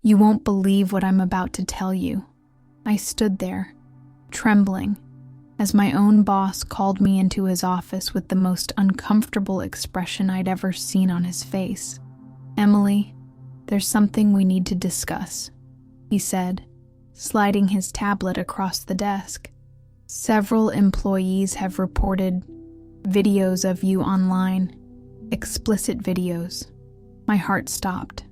You won't believe what I'm about to tell you." I stood there, trembling, as my own boss called me into his office with the most uncomfortable expression I'd ever seen on his face. "Emily, there's something we need to discuss," he said, sliding his tablet across the desk. "Several employees have reported videos of you online, explicit videos." My heart stopped.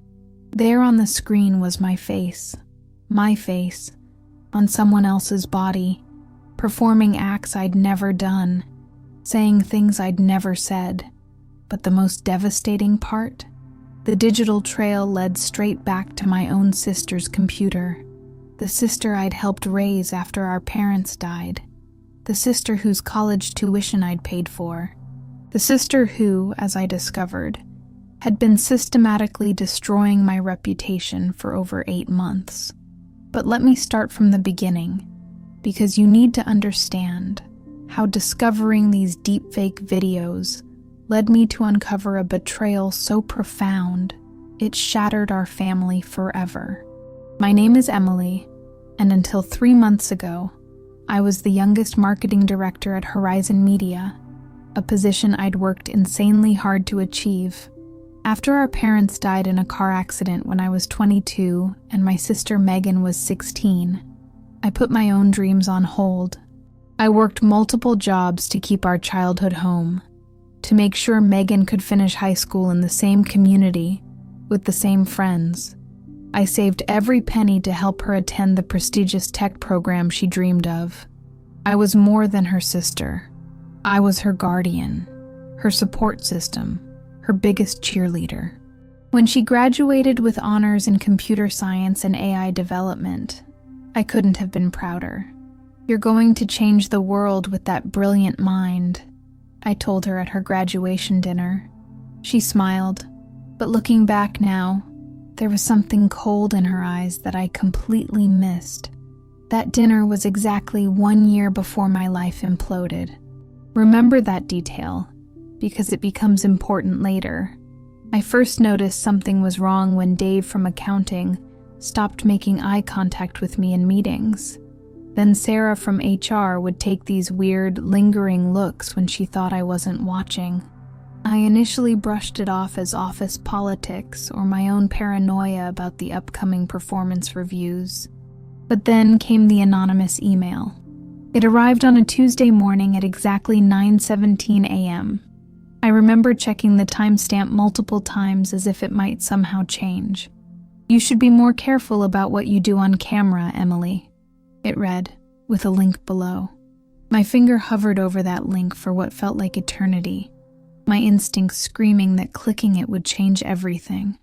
There on the screen was my face, on someone else's body, performing acts I'd never done, saying things I'd never said. But the most devastating part? The digital trail led straight back to my own sister's computer. The sister I'd helped raise after our parents died. The sister whose college tuition I'd paid for. The sister who, as I discovered, had been systematically destroying my reputation for over 8 months. But let me start from the beginning, because you need to understand how discovering these deepfake videos led me to uncover a betrayal so profound it shattered our family forever. My name is Emily, and until 3 months ago, I was the youngest marketing director at Horizon Media, a position I'd worked insanely hard to achieve. After our parents died in a car accident when I was 22 and my sister Megan was 16, I put my own dreams on hold. I worked multiple jobs to keep our childhood home, to make sure Megan could finish high school in the same community, with the same friends. I saved every penny to help her attend the prestigious tech program she dreamed of. I was more than her sister. I was her guardian, her support system, her biggest cheerleader. When she graduated with honors in computer science and AI development, I couldn't have been prouder. "You're going to change the world with that brilliant mind," I told her at her graduation dinner. She smiled, but looking back now, there was something cold in her eyes that I completely missed. That dinner was exactly 1 year before my life imploded. Remember that detail, because it becomes important later. I first noticed something was wrong when Dave from accounting stopped making eye contact with me in meetings. Then Sarah from HR would take these weird, lingering looks when she thought I wasn't watching. I initially brushed it off as office politics or my own paranoia about the upcoming performance reviews. But then came the anonymous email. It arrived on a Tuesday morning at exactly 9:17 a.m. I remember checking the timestamp multiple times as if it might somehow change. "You should be more careful about what you do on camera, Emily," it read, with a link below. My finger hovered over that link for what felt like eternity, my instincts screaming that clicking it would change everything.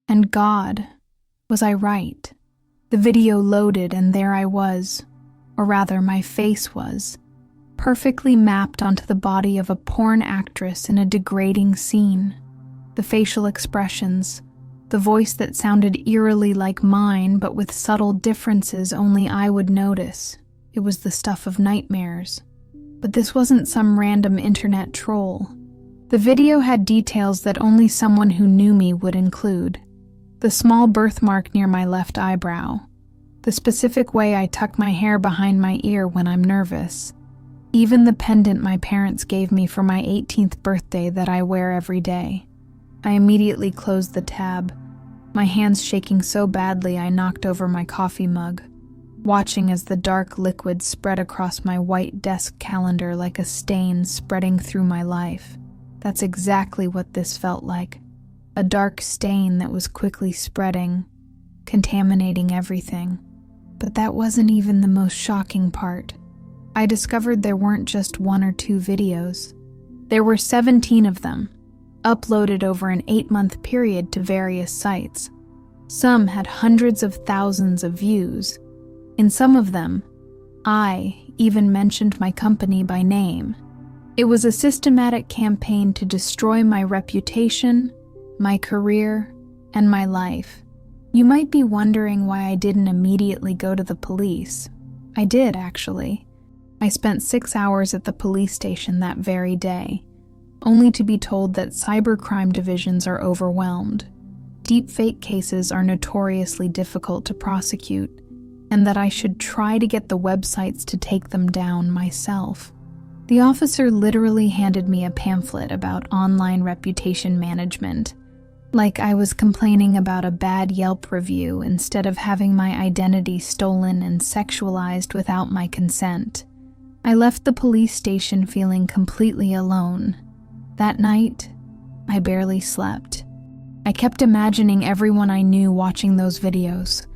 And God, was I right? The video loaded and there I was, or rather my face was, perfectly mapped onto the body of a porn actress in a degrading scene. The facial expressions, the voice that sounded eerily like mine but with subtle differences only I would notice. It was the stuff of nightmares. But this wasn't some random internet troll. The video had details that only someone who knew me would include. The small birthmark near my left eyebrow. The specific way I tuck my hair behind my ear when I'm nervous. Even the pendant my parents gave me for my 18th birthday that I wear every day. I immediately closed the tab, my hands shaking so badly I knocked over my coffee mug, watching as the dark liquid spread across my white desk calendar like a stain spreading through my life. That's exactly what this felt like. A dark stain that was quickly spreading, contaminating everything. But that wasn't even the most shocking part. I discovered there weren't just 1 or 2 videos. There were 17 of them, uploaded over an 8-month period to various sites. Some had hundreds of thousands of views. In some of them, I even mentioned my company by name. It was a systematic campaign to destroy my reputation, my career, and my life. You might be wondering why I didn't immediately go to the police. I did, actually. I spent 6 hours at the police station that very day, only to be told that cybercrime divisions are overwhelmed. deepfake cases are notoriously difficult to prosecute, and that I should try to get the websites to take them down myself. The officer literally handed me a pamphlet about online reputation management, like I was complaining about a bad Yelp review instead of having my identity stolen and sexualized without my consent. I left the police station feeling completely alone. That night, I barely slept. I kept imagining everyone I knew watching those videos.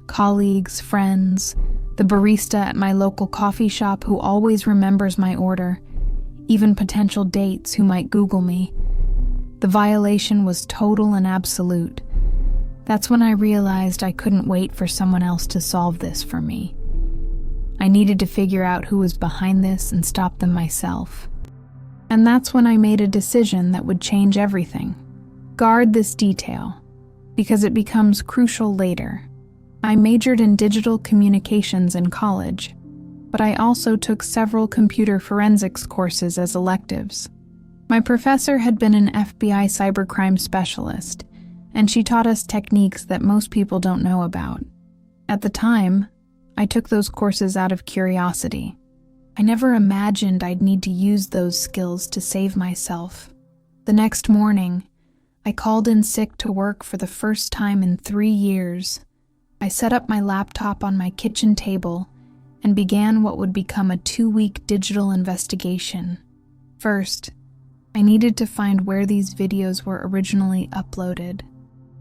Colleagues, friends, the barista at my local coffee shop who always remembers my order, even potential dates who might Google me. The violation was total and absolute. That's when I realized I couldn't wait for someone else to solve this for me. I needed to figure out who was behind this and stop them myself. And that's when I made a decision that would change everything. Guard this detail, because it becomes crucial later. I majored in digital communications in college, but I also took several computer forensics courses as electives. My professor had been an FBI cybercrime specialist, and she taught us techniques that most people don't know about. At the time, I took those courses out of curiosity. I never imagined I'd need to use those skills to save myself. The next morning, I called in sick to work for the first time in 3 years. I set up my laptop on my kitchen table and began what would become a 2-week digital investigation. First, I needed to find where these videos were originally uploaded.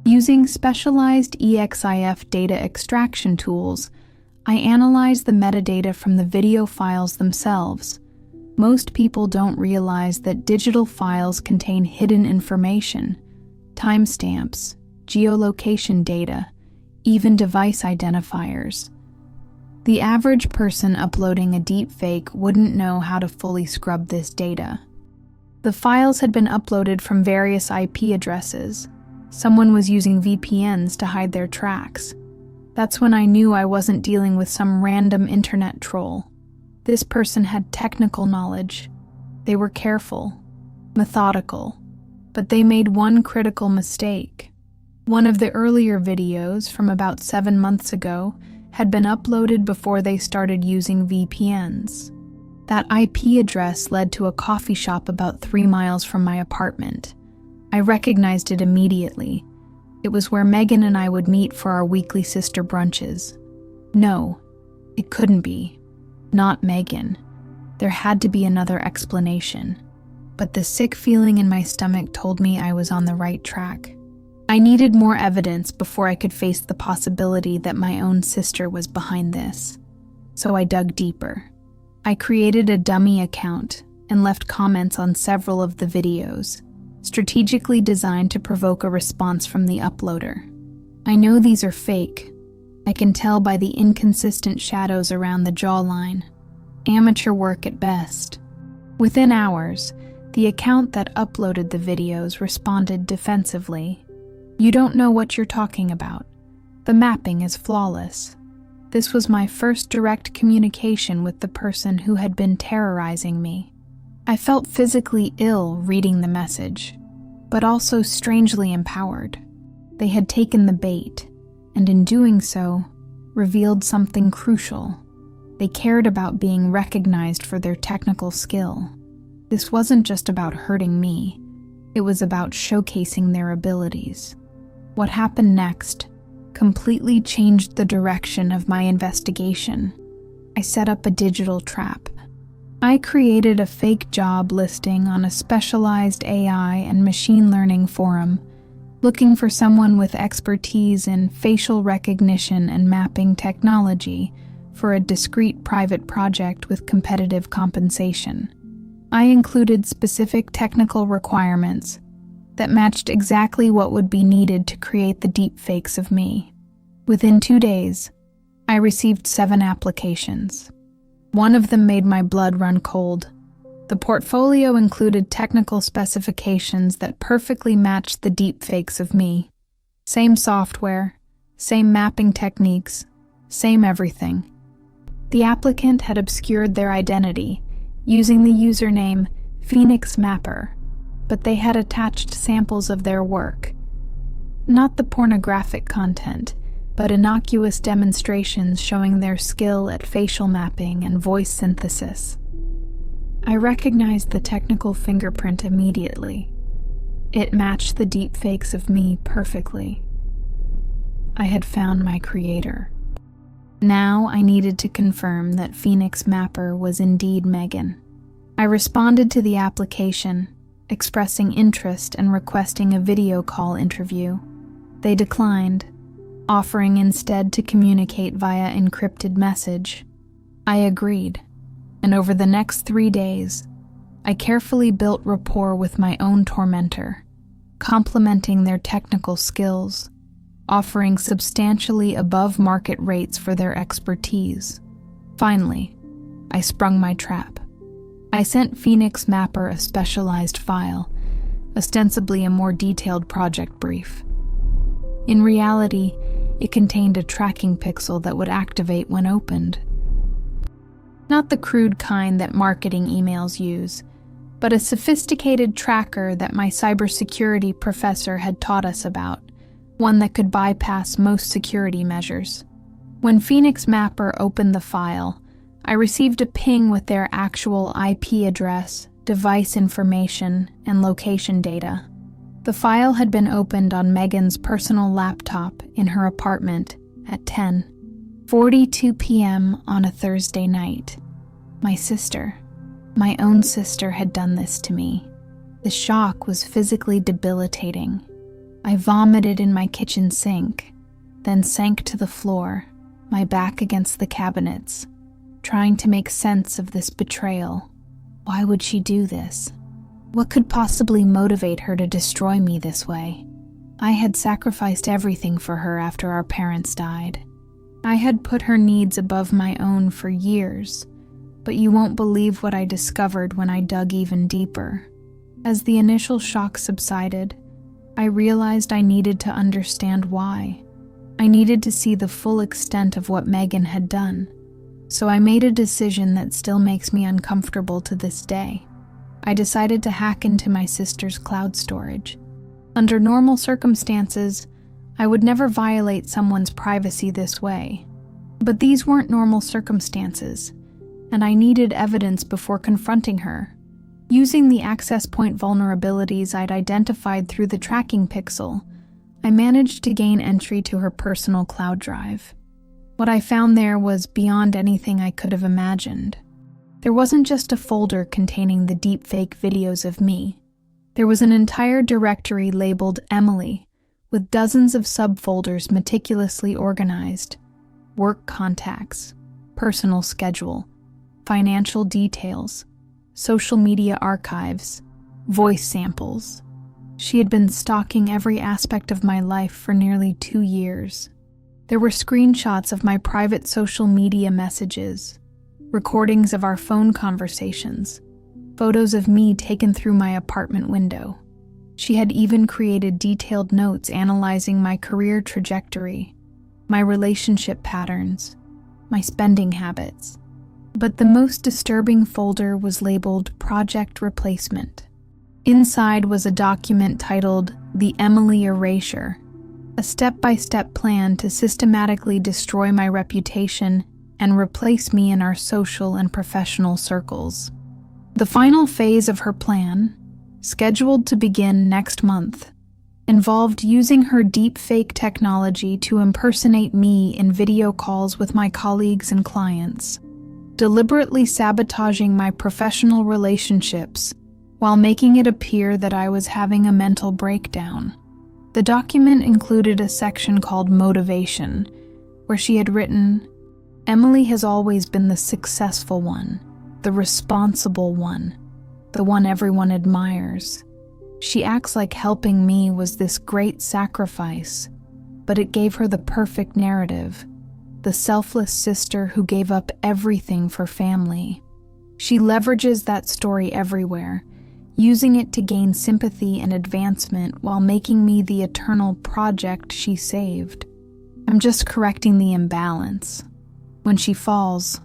Using specialized EXIF data extraction tools, I analyzed the metadata from the video files themselves. Most people don't realize that digital files contain hidden information, timestamps, geolocation data, even device identifiers. The average person uploading a deepfake wouldn't know how to fully scrub this data. The files had been uploaded from various IP addresses. Someone was using VPNs to hide their tracks. That's when I knew I wasn't dealing with some random internet troll. This person had technical knowledge. They were careful, methodical, but they made one critical mistake. One of the earlier videos, from about 7 months ago, had been uploaded before they started using VPNs. That IP address led to a coffee shop about 3 miles from my apartment. I recognized it immediately. It was where Megan and I would meet for our weekly sister brunches. No, it couldn't be. Not Megan. There had to be another explanation. But the sick feeling in my stomach told me I was on the right track. I needed more evidence before I could face the possibility that my own sister was behind this. So I dug deeper. I created a dummy account and left comments on several of the videos, strategically designed to provoke a response from the uploader. I know these are fake. I can tell by the inconsistent shadows around the jawline. Amateur work at best. Within hours, the account that uploaded the videos responded defensively. "You don't know what you're talking about. The mapping is flawless." This was my first direct communication with the person who had been terrorizing me. I felt physically ill reading the message, but also strangely empowered. They had taken the bait, and in doing so, revealed something crucial. They cared about being recognized for their technical skill. This wasn't just about hurting me, it was about showcasing their abilities. What happened next completely changed the direction of my investigation. I set up a digital trap. I created a fake job listing on a specialized AI and machine learning forum, looking for someone with expertise in facial recognition and mapping technology for a discrete private project with competitive compensation. I included specific technical requirements that matched exactly what would be needed to create the deepfakes of me. Within 2 days, I received 7 applications. One of them made my blood run cold. The portfolio included technical specifications that perfectly matched the deepfakes of me. Same software, same mapping techniques, same everything. The applicant had obscured their identity, using the username Phoenix Mapper, but they had attached samples of their work. Not the pornographic content, but innocuous demonstrations showing their skill at facial mapping and voice synthesis. I recognized the technical fingerprint immediately. It matched the deepfakes of me perfectly. I had found my creator. Now I needed to confirm that Phoenix Mapper was indeed Megan. I responded to the application, expressing interest and requesting a video call interview. They declined, offering instead to communicate via encrypted message. I agreed, and over the next 3 days, I carefully built rapport with my own tormentor, complimenting their technical skills, offering substantially above market rates for their expertise. Finally, I sprung my trap. I sent Phoenix Mapper a specialized file, ostensibly a more detailed project brief. In reality, it contained a tracking pixel that would activate when opened. Not the crude kind that marketing emails use, but a sophisticated tracker that my cybersecurity professor had taught us about, one that could bypass most security measures. When Phoenix Mapper opened the file, I received a ping with their actual IP address, device information, and location data. The file had been opened on Megan's personal laptop in her apartment at 10:42 p.m. on a Thursday night. My sister, my own sister, had done this to me. The shock was physically debilitating. I vomited in my kitchen sink, then sank to the floor, my back against the cabinets, trying to make sense of this betrayal. Why would she do this? What could possibly motivate her to destroy me this way? I had sacrificed everything for her after our parents died. I had put her needs above my own for years, but you won't believe what I discovered when I dug even deeper. As the initial shock subsided, I realized I needed to understand why. I needed to see the full extent of what Megan had done. So I made a decision that still makes me uncomfortable to this day. I decided to hack into my sister's cloud storage. Under normal circumstances, I would never violate someone's privacy this way. But these weren't normal circumstances, and I needed evidence before confronting her. Using the access point vulnerabilities I'd identified through the tracking pixel, I managed to gain entry to her personal cloud drive. What I found there was beyond anything I could have imagined. There wasn't just a folder containing the deepfake videos of me. There was an entire directory labeled Emily, with dozens of subfolders meticulously organized: work contacts, personal schedule, financial details, social media archives, voice samples. She had been stalking every aspect of my life for nearly 2 years. There were screenshots of my private social media messages, recordings of our phone conversations, photos of me taken through my apartment window. She had even created detailed notes analyzing my career trajectory, my relationship patterns, my spending habits. But the most disturbing folder was labeled Project Replacement. Inside was a document titled The Emily Erasure, a step-by-step plan to systematically destroy my reputation and replace me in our social and professional circles. The final phase of her plan, scheduled to begin next month, involved using her deepfake technology to impersonate me in video calls with my colleagues and clients, deliberately sabotaging my professional relationships while making it appear that I was having a mental breakdown. The document included a section called Motivation, where she had written, "Emily has always been the successful one, the responsible one, the one everyone admires. She acts like helping me was this great sacrifice, but it gave her the perfect narrative, the selfless sister who gave up everything for family. She leverages that story everywhere, using it to gain sympathy and advancement while making me the eternal project she saved. I'm just correcting the imbalance. When she falls,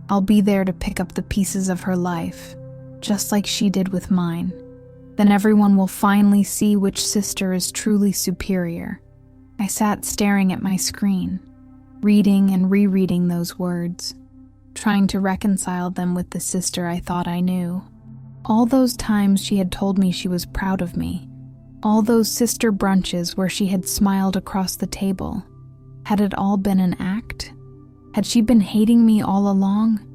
I'll be there to pick up the pieces of her life, just like she did with mine. Then everyone will finally see which sister is truly superior. I sat staring at my screen, reading and rereading those words, trying to reconcile them with the sister I thought I knew. All those times she had told me she was proud of me, all those sister brunches where she had smiled across the table. Had it all been an act? Had she been hating me all along,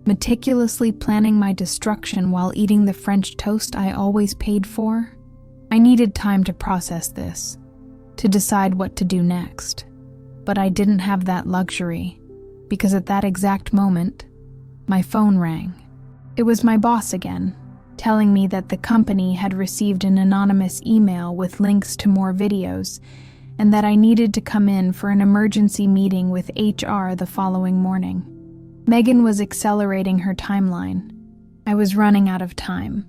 meticulously planning my destruction while eating the French toast I always paid for? I needed time to process this, to decide what to do next. But I didn't have that luxury, because at that exact moment, my phone rang. It was my boss again, telling me that the company had received an anonymous email with links to more videos, and that I needed to come in for an emergency meeting with HR the following morning. Megan was accelerating her timeline. I was running out of time.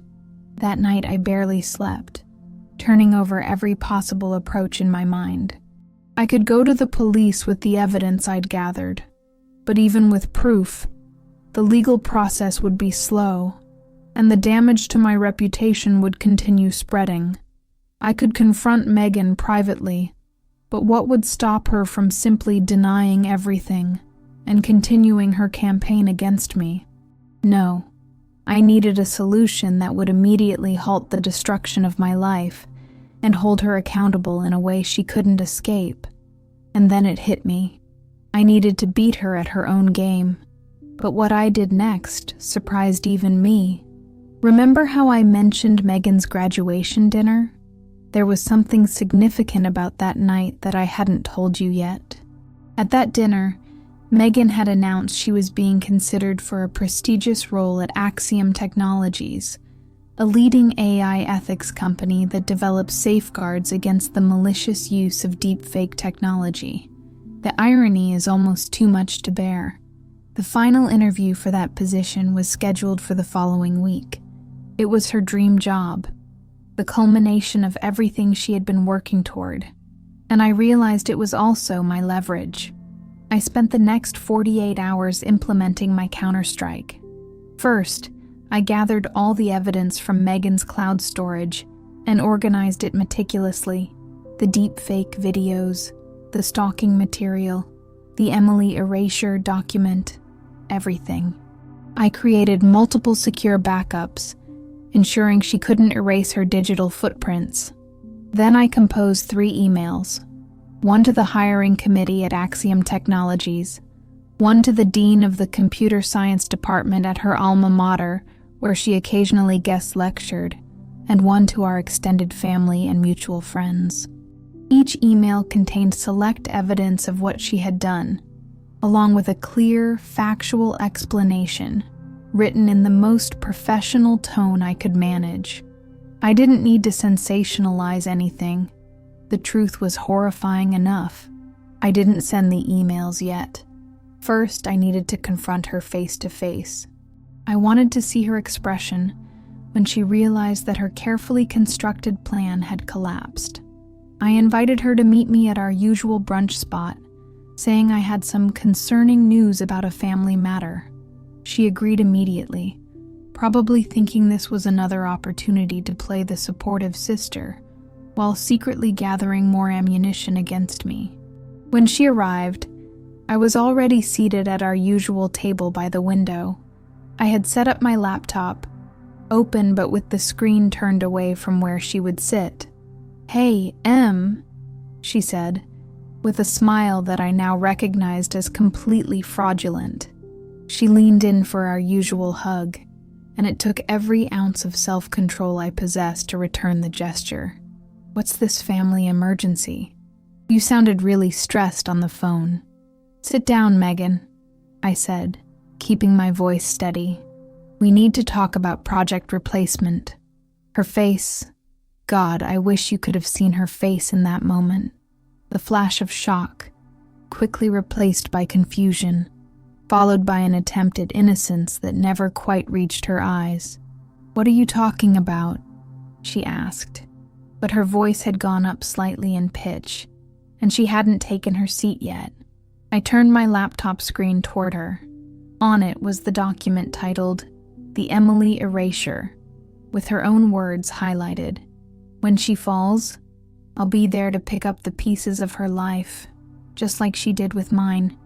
That night I barely slept, turning over every possible approach in my mind. I could go to the police with the evidence I'd gathered, but even with proof, the legal process would be slow, and the damage to my reputation would continue spreading. I could confront Megan privately, but what would stop her from simply denying everything and continuing her campaign against me? No, I needed a solution that would immediately halt the destruction of my life and hold her accountable in a way she couldn't escape. And then it hit me. I needed to beat her at her own game. But what I did next surprised even me. Remember how I mentioned Megan's graduation dinner? There was something significant about that night that I hadn't told you yet. At that dinner, Megan had announced she was being considered for a prestigious role at Axiom Technologies, a leading AI ethics company that develops safeguards against the malicious use of deepfake technology. The irony is almost too much to bear. The final interview for that position was scheduled for the following week. It was her dream job, the culmination of everything she had been working toward, and I realized it was also my leverage. I spent the next 48 hours implementing my counterstrike. First, I gathered all the evidence from Megan's cloud storage and organized it meticulously. The deepfake videos, the stalking material, the Emily erasure document, everything. I created multiple secure backups, ensuring she couldn't erase her digital footprints. Then I composed 3 emails, one to the hiring committee at Axiom Technologies, one to the dean of the computer science department at her alma mater, where she occasionally guest lectured, and one to our extended family and mutual friends. Each email contained select evidence of what she had done, along with a clear, factual explanation, written in the most professional tone I could manage. I didn't need to sensationalize anything. The truth was horrifying enough. I didn't send the emails yet. First, I needed to confront her face to face. I wanted to see her expression when she realized that her carefully constructed plan had collapsed. I invited her to meet me at our usual brunch spot, saying I had some concerning news about a family matter. She agreed immediately, probably thinking this was another opportunity to play the supportive sister, while secretly gathering more ammunition against me. When she arrived, I was already seated at our usual table by the window. I had set up my laptop, open but with the screen turned away from where she would sit. "Hey, Em," she said, with a smile that I now recognized as completely fraudulent. She leaned in for our usual hug, and it took every ounce of self-control I possessed to return the gesture. "What's this family emergency? You sounded really stressed on the phone." "Sit down, Megan," I said, keeping my voice steady. "We need to talk about project replacement." Her face, God, I wish you could have seen her face in that moment. The flash of shock, quickly replaced by confusion, followed by an attempt at innocence that never quite reached her eyes. "What are you talking about?" she asked, but her voice had gone up slightly in pitch, and she hadn't taken her seat yet. I turned my laptop screen toward her. On it was the document titled, "The Emily Erasure," with her own words highlighted. "When she falls, I'll be there to pick up the pieces of her life, just like she did with mine.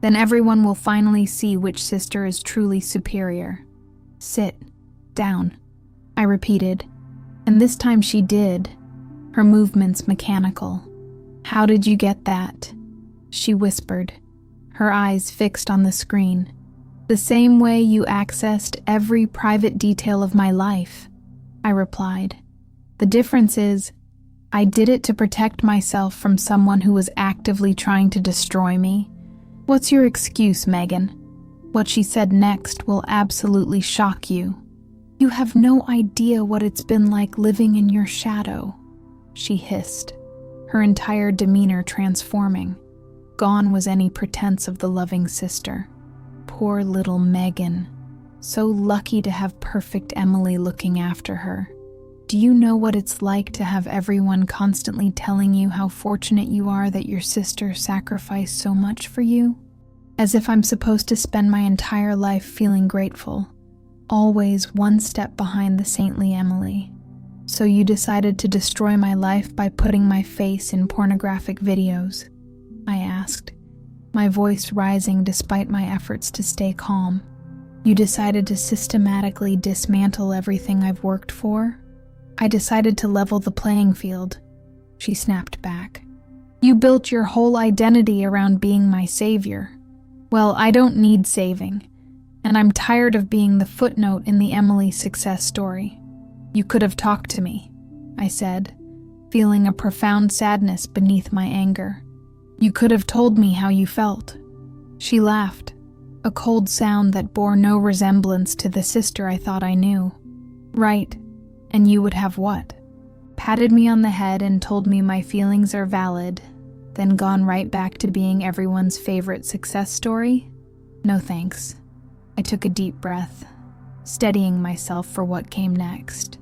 Then everyone will finally see which sister is truly superior. Sit down, I repeated, and this time she did, her movements mechanical. How did you get that? She whispered, her eyes fixed on the screen. The same way you accessed every private detail of my life, I replied. The difference is, I did it to protect myself from someone who was actively trying to destroy me. What's your excuse, Megan? What she said next will absolutely shock you. You have no idea what it's been like living in your shadow, she hissed, her entire demeanor transforming. Gone was any pretense of the loving sister. Poor little Megan, so lucky to have perfect Emily looking after her. Do you know what it's like to have everyone constantly telling you how fortunate you are that your sister sacrificed so much for you? As if I'm supposed to spend my entire life feeling grateful, always one step behind the saintly Emily. So you decided to destroy my life by putting my face in pornographic videos? I asked, my voice rising despite my efforts to stay calm. You decided to systematically dismantle everything I've worked for? I decided to level the playing field, she snapped back. You built your whole identity around being my savior. Well, I don't need saving, and I'm tired of being the footnote in the Emily success story. You could have talked to me, I said, feeling a profound sadness beneath my anger. You could have told me how you felt. She laughed, a cold sound that bore no resemblance to the sister I thought I knew. Right, and you would have what? Patted me on the head and told me my feelings are valid, then gone right back to being everyone's favorite success story? No thanks. I took a deep breath, steadying myself for what came next.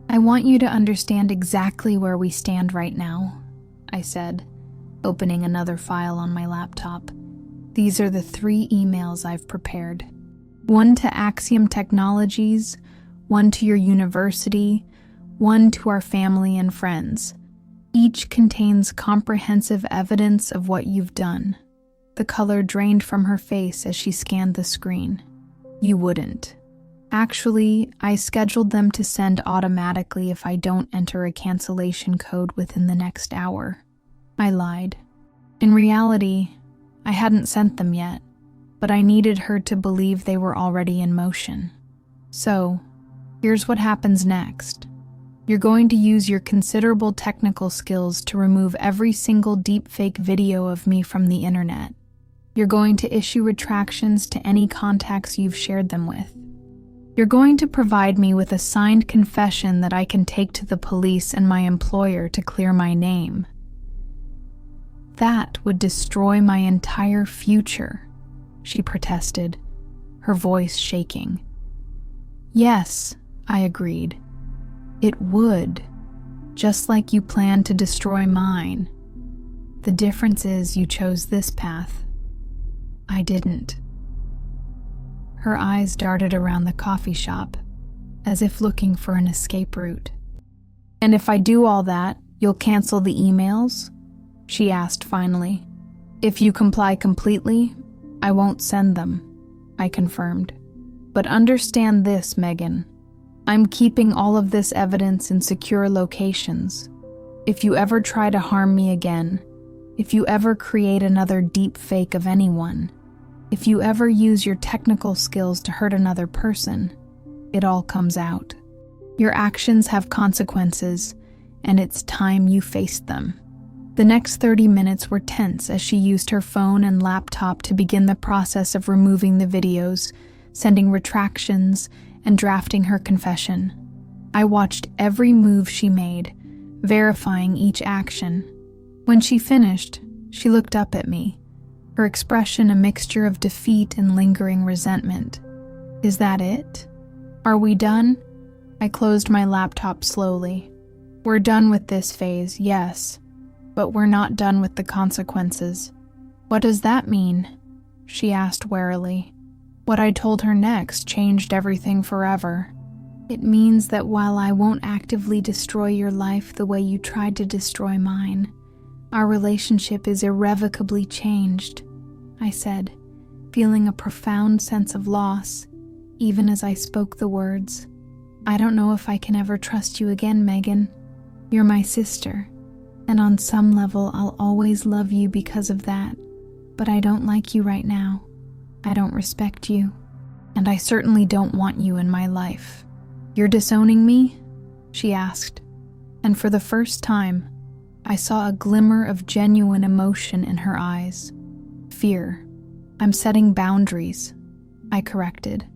I want you to understand exactly where we stand right now, I said, opening another file on my laptop. These are the 3 emails I've prepared. 1 to Axiom Technologies, 1 to your university, 1 to our family and friends. Each contains comprehensive evidence of what you've done. The color drained from her face as she scanned the screen. You wouldn't. Actually, I scheduled them to send automatically if I don't enter a cancellation code within the next hour. I lied. In reality, I hadn't sent them yet, but I needed her to believe they were already in motion. So, here's what happens next. You're going to use your considerable technical skills to remove every single deepfake video of me from the internet. You're going to issue retractions to any contacts you've shared them with. You're going to provide me with a signed confession that I can take to the police and my employer to clear my name. That would destroy my entire future, she protested, her voice shaking. Yes, I agreed. It would, just like you planned to destroy mine. The difference is you chose this path. I didn't. Her eyes darted around the coffee shop, as if looking for an escape route. And if I do all that, you'll cancel the emails? She asked finally. If you comply completely, I won't send them, I confirmed. But understand this, Megan. I'm keeping all of this evidence in secure locations. If you ever try to harm me again, if you ever create another deep fake of anyone, if you ever use your technical skills to hurt another person, it all comes out. Your actions have consequences, and it's time you faced them. The next 30 minutes were tense as she used her phone and laptop to begin the process of removing the videos, sending retractions, and drafting her confession. I watched every move she made, verifying each action. When she finished, she looked up at me, her expression a mixture of defeat and lingering resentment. Is that it? Are we done? I closed my laptop slowly. We're done with this phase, yes, but we're not done with the consequences. What does that mean? She asked warily. What I told her next changed everything forever. It means that while I won't actively destroy your life the way you tried to destroy mine, our relationship is irrevocably changed, I said, feeling a profound sense of loss, even as I spoke the words. I don't know if I can ever trust you again, Megan. You're my sister, and on some level I'll always love you because of that, but I don't like you right now. I don't respect you, and I certainly don't want you in my life. You're disowning me? She asked, and for the first time, I saw a glimmer of genuine emotion in her eyes. Fear. I'm setting boundaries, I corrected.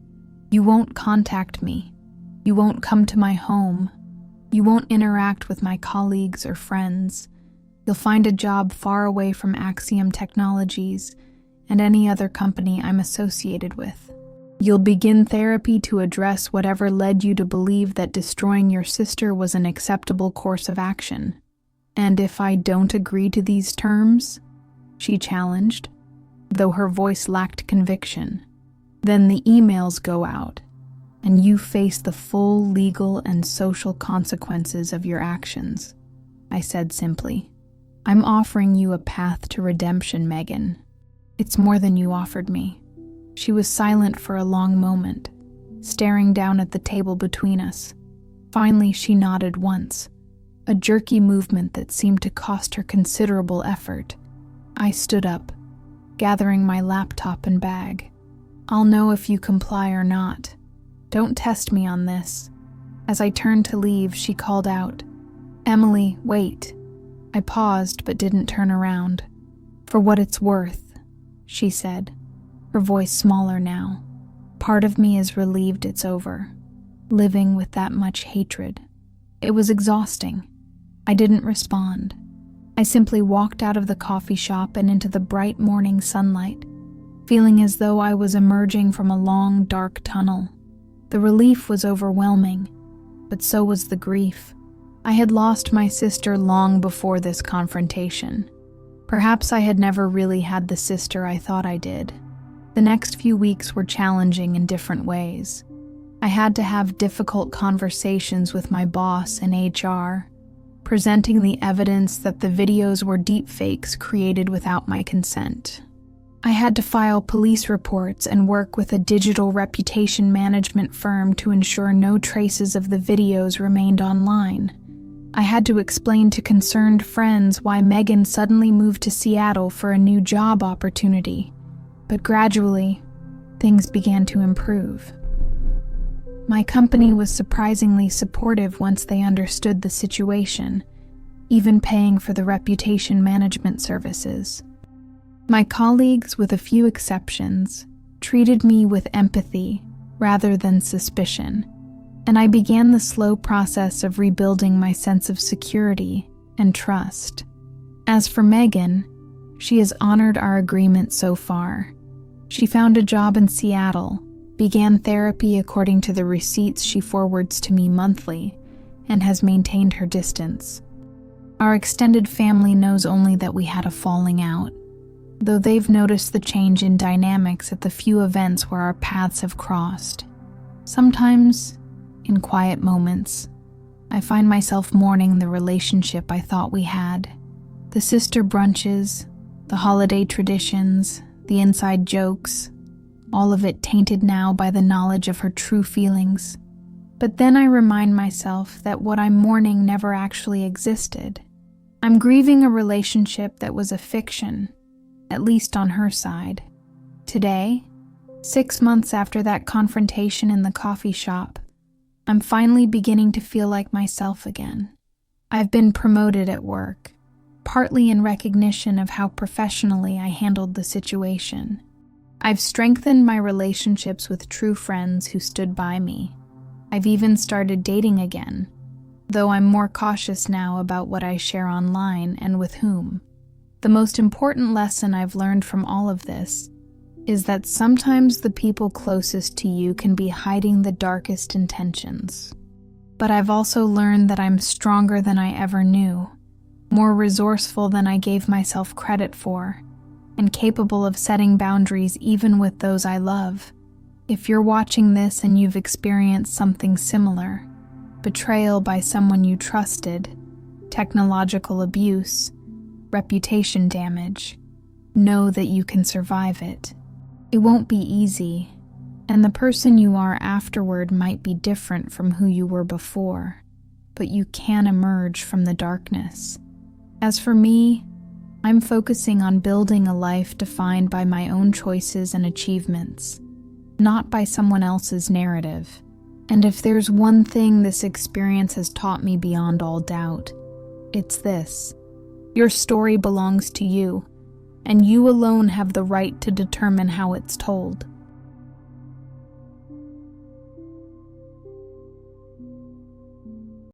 You won't contact me. You won't come to my home. You won't interact with my colleagues or friends. You'll find a job far away from Axiom Technologies and any other company I'm associated with. You'll begin therapy to address whatever led you to believe that destroying your sister was an acceptable course of action. And if I don't agree to these terms, she challenged, though her voice lacked conviction, then the emails go out, and you face the full legal and social consequences of your actions, I said simply. I'm offering you a path to redemption, Megan. It's more than you offered me. She was silent for a long moment, staring down at the table between us. Finally, she nodded once, a jerky movement that seemed to cost her considerable effort. I stood up, gathering my laptop and bag. I'll know if you comply or not. Don't test me on this. As I turned to leave, she called out, Emily, wait. I paused but didn't turn around. For what it's worth, she said, her voice smaller now. Part of me is relieved it's over, living with that much hatred. It was exhausting. I didn't respond. I simply walked out of the coffee shop and into the bright morning sunlight, feeling as though I was emerging from a long, dark tunnel. The relief was overwhelming, but so was the grief. I had lost my sister long before this confrontation. Perhaps I had never really had the sister I thought I did. The next few weeks were challenging in different ways. I had to have difficult conversations with my boss in HR, presenting the evidence that the videos were deepfakes created without my consent. I had to file police reports and work with a digital reputation management firm to ensure no traces of the videos remained online. I had to explain to concerned friends why Megan suddenly moved to Seattle for a new job opportunity. But gradually, things began to improve. My company was surprisingly supportive once they understood the situation, even paying for the reputation management services. My colleagues, with a few exceptions, treated me with empathy rather than suspicion, and I began the slow process of rebuilding my sense of security and trust. As for Megan, she has honored our agreement so far. She found a job in Seattle, began therapy according to the receipts she forwards to me monthly, and has maintained her distance. Our extended family knows only that we had a falling out, though they've noticed the change in dynamics at the few events where our paths have crossed. Sometimes, in quiet moments, I find myself mourning the relationship I thought we had. The sister brunches, the holiday traditions, the inside jokes, all of it tainted now by the knowledge of her true feelings. But then I remind myself that what I'm mourning never actually existed. I'm grieving a relationship that was a fiction, at least on her side. Today, 6 months after that confrontation in the coffee shop, I'm finally beginning to feel like myself again. I've been promoted at work, partly in recognition of how professionally I handled the situation. I've strengthened my relationships with true friends who stood by me. I've even started dating again, though I'm more cautious now about what I share online and with whom. The most important lesson I've learned from all of this is that sometimes the people closest to you can be hiding the darkest intentions. But I've also learned that I'm stronger than I ever knew, more resourceful than I gave myself credit for, and capable of setting boundaries even with those I love. If you're watching this and you've experienced something similar, betrayal by someone you trusted, technological abuse, reputation damage, know that you can survive it. It won't be easy, and the person you are afterward might be different from who you were before, but you can emerge from the darkness. As for me, I'm focusing on building a life defined by my own choices and achievements, not by someone else's narrative. And if there's one thing this experience has taught me beyond all doubt, it's this: your story belongs to you, and you alone have the right to determine how it's told.